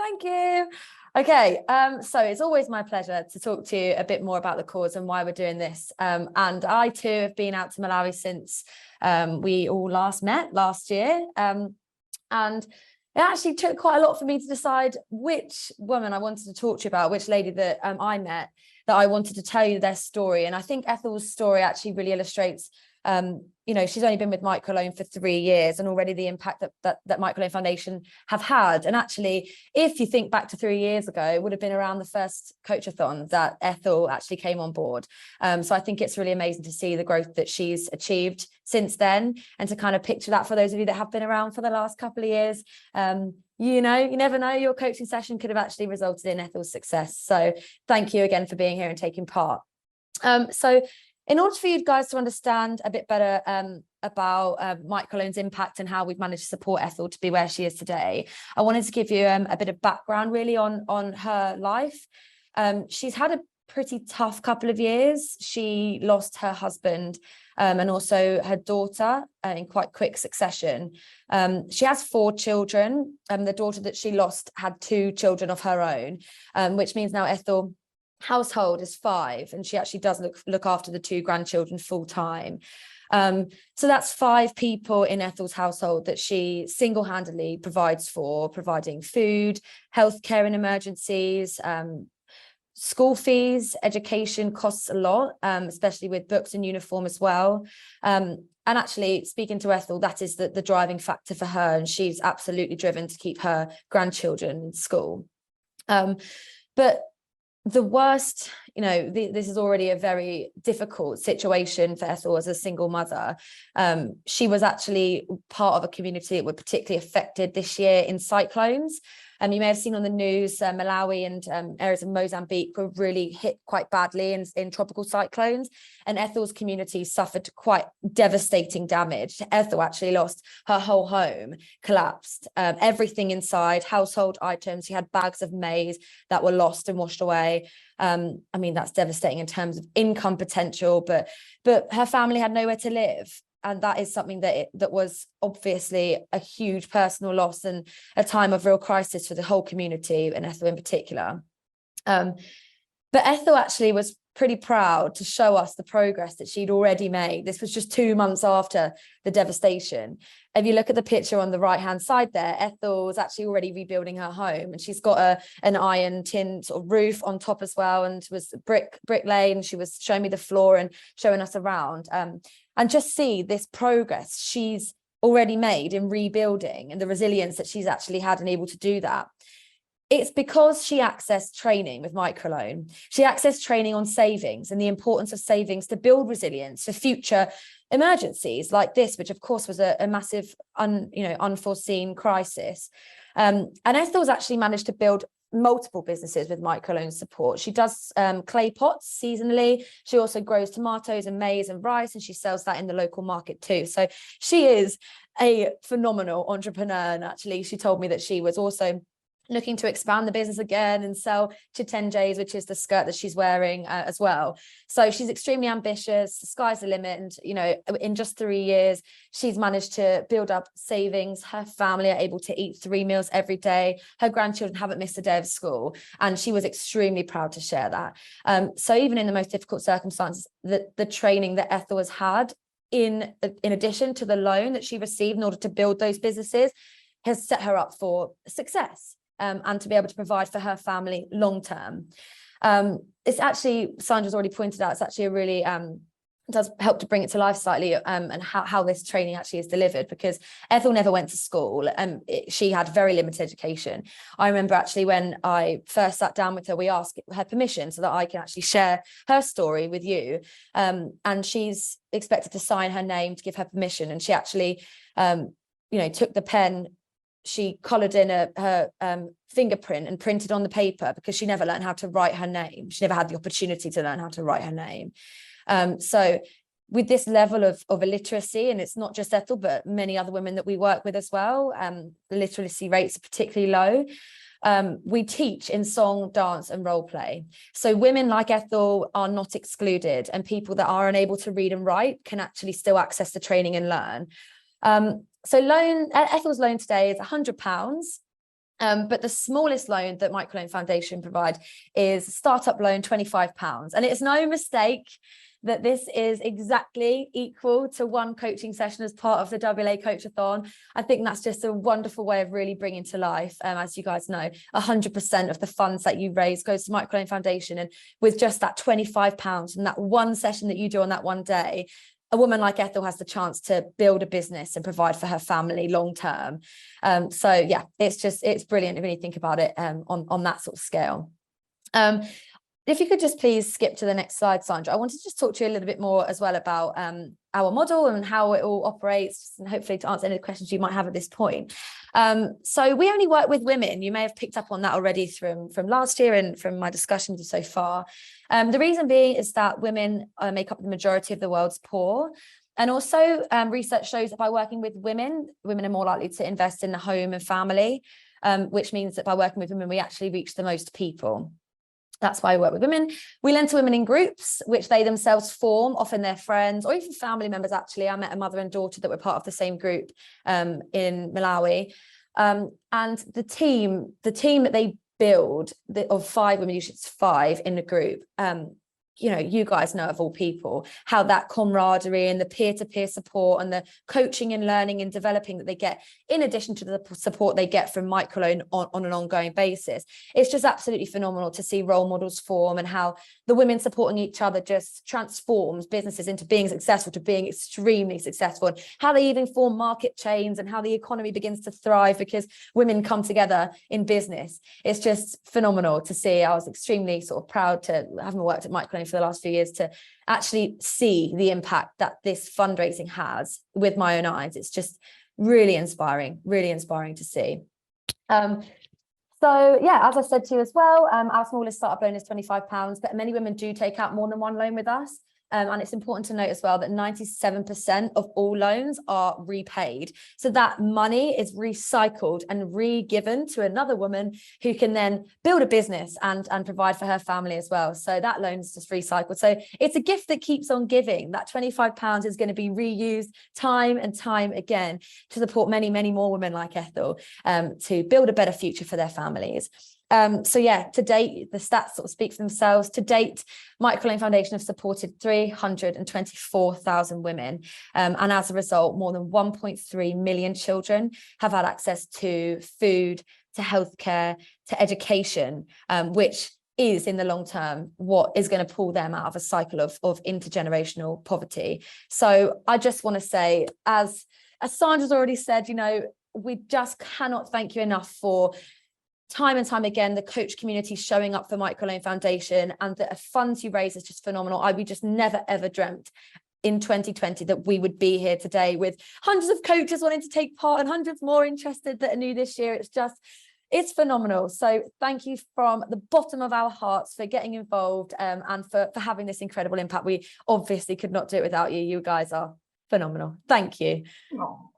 Thank you. Okay, so it's always my pleasure to talk to you a bit more about the cause and why we're doing this. And I too have been out to Malawi since we all last met last year. And it actually took quite a lot for me to decide which woman I wanted to talk to you about, which lady that I met, that I wanted to tell you their story. And I think Ethel's story actually really illustrates, you know, she's only been with MicroLoan for 3 years and already the impact that MicroLoan Foundation have had. And actually, if you think back to 3 years ago, it would have been around the first Coachathon that Ethel actually came on board. So I think it's really amazing to see the growth that she's achieved since then, and to kind of picture that for those of you that have been around for the last couple of years. You know, you never know, your coaching session could have actually resulted in Ethel's success. So thank you again for being here and taking part. So in order for you guys to understand a bit better about MicroLoan's impact and how we've managed to support Ethel to be where she is today, I wanted to give you a bit of background really on her life. She's had a pretty tough couple of years. She lost her husband and also her daughter in quite quick succession. She has 4 children. The daughter that she lost had 2 children of her own, which means now Ethel household is 5, and she actually does look after the 2 grandchildren full time. So that's 5 people in Ethel's household that she single-handedly provides for, providing food, healthcare in emergencies, school fees. Education costs a lot, especially with books and uniform as well. And actually, speaking to Ethel, that is the driving factor for her, and she's absolutely driven to keep her grandchildren in school. But the worst, you know, this is already a very difficult situation for Ethel as a single mother. She was actually part of a community that were particularly affected this year in cyclones. You may have seen on the news, Malawi and areas of Mozambique were really hit quite badly in tropical cyclones, and Ethel's community suffered quite devastating damage. Ethel actually lost her whole home, collapsed, everything inside, household items. She had bags of maize that were lost and washed away. I mean, that's devastating in terms of income potential, but her family had nowhere to live. And that is something that was obviously a huge personal loss and a time of real crisis for the whole community, and Ethel in particular. But Ethel actually was pretty proud to show us the progress that she'd already made. This was just 2 months after the devastation. If you look at the picture on the right-hand side there, Ethel was actually already rebuilding her home, and she's got an iron tin sort of roof on top as well, and was brick laid, and she was showing me the floor and showing us around. And just see this progress she's already made in rebuilding, and the resilience that she's actually had and able to do that. It's because she accessed training with MicroLoan. She accessed training on savings and the importance of savings to build resilience for future emergencies like this, which of course was a massive, unforeseen crisis. And Ethel's actually managed to build multiple businesses with MicroLoan support. She does clay pots seasonally. She also grows tomatoes and maize and rice, and she sells that in the local market too. So she is a phenomenal entrepreneur. And actually, she told me that she was also looking to expand the business again and sell chitenjes, which is the skirt that she's wearing as well. So she's extremely ambitious. The sky's the limit. And, you know, in just 3 years, she's managed to build up savings. Her family are able to eat 3 meals every day. Her grandchildren haven't missed a day of school. And she was extremely proud to share that. So even in the most difficult circumstances, the training that Ethel has had, in addition to the loan that she received in order to build those businesses, has set her up for success. And to be able to provide for her family long term. It's actually, Sandra's already pointed out, it's actually a really, does help to bring it to life slightly, and how this training actually is delivered, because Ethel never went to school, and she had very limited education. I remember actually when I first sat down with her, we asked her permission so that I can actually share her story with you. And she's expected to sign her name to give her permission. And she actually, took the pen. She collared in her fingerprint and printed on the paper, because she never learned how to write her name. She never had the opportunity to learn how to write her name. So with this level of illiteracy, and it's not just Ethel, but many other women that we work with as well, the literacy rates are particularly low. We teach in song, dance and role play. So women like Ethel are not excluded, and people that are unable to read and write can actually still access the training and learn. So Ethel's loan today is £100. But the smallest loan that MicroLoan Foundation provide is startup loan, £25. And it's no mistake that this is exactly equal to one coaching session as part of the WLA Coachathon. I think that's just a wonderful way of really bringing to life. As you guys know, 100% of the funds that you raise goes to MicroLoan Foundation. And with just that £25 and that one session that you do on that one day, a woman like Ethel has the chance to build a business and provide for her family long term. So yeah, it's brilliant when you think about it on that sort of scale. If you could just please skip to the next slide, Sandra. I wanted to just talk to you a little bit more as well about our model and how it all operates, and hopefully to answer any questions you might have at this point. So we only work with women. You may have picked up on that already from last year and from my discussions so far. The reason being is that women make up the majority of the world's poor. And also research shows that by working with women are more likely to invest in the home and family, which means that by working with women, we actually reach the most people. That's why I work with women. We lend to women in groups, which they themselves form, often their friends or even family members. Actually, I met a mother and daughter that were part of the same group in Malawi. And the team that they build of 5 women, usually it's 5 in the group. You know, you guys know of all people, how that camaraderie and the peer-to-peer support and the coaching and learning and developing that they get, in addition to the support they get from MicroLoan on an ongoing basis. It's just absolutely phenomenal to see role models form and how the women supporting each other just transforms businesses into being successful to being extremely successful, and how they even form market chains and how the economy begins to thrive because women come together in business. It's just phenomenal to see. I was extremely sort of proud to, having worked at MicroLoan for the last few years, to actually see the impact that this fundraising has with my own eyes. It's just really inspiring to see. So yeah, as I said to you as well, our smallest startup loan is £25, but many women do take out more than one loan with us. And it's important to note as well that 97% of all loans are repaid. So that money is recycled and re-given to another woman who can then build a business and provide for her family as well. So that loan is just recycled. So it's a gift that keeps on giving. That £25 is going to be reused time and time again to support many, many more women like Ethel to build a better future for their families. So yeah, to date, the stats sort of speak for themselves. To date, MicroLoan Foundation have supported 324,000 women. And as a result, more than 1.3 million children have had access to food, to healthcare, to education, which is in the long term what is going to pull them out of a cycle of intergenerational poverty. So I just want to say, as Sandra's already said, you know, we just cannot thank you enough for time and time again, the coach community showing up for MicroLoan Foundation, and the funds you raise is just phenomenal. We just never, ever dreamt in 2020 that we would be here today with hundreds of coaches wanting to take part and hundreds more interested that are new this year. It's phenomenal. So thank you from the bottom of our hearts for getting involved and for having this incredible impact. We obviously could not do it without you. You guys are phenomenal. Thank you. Oh.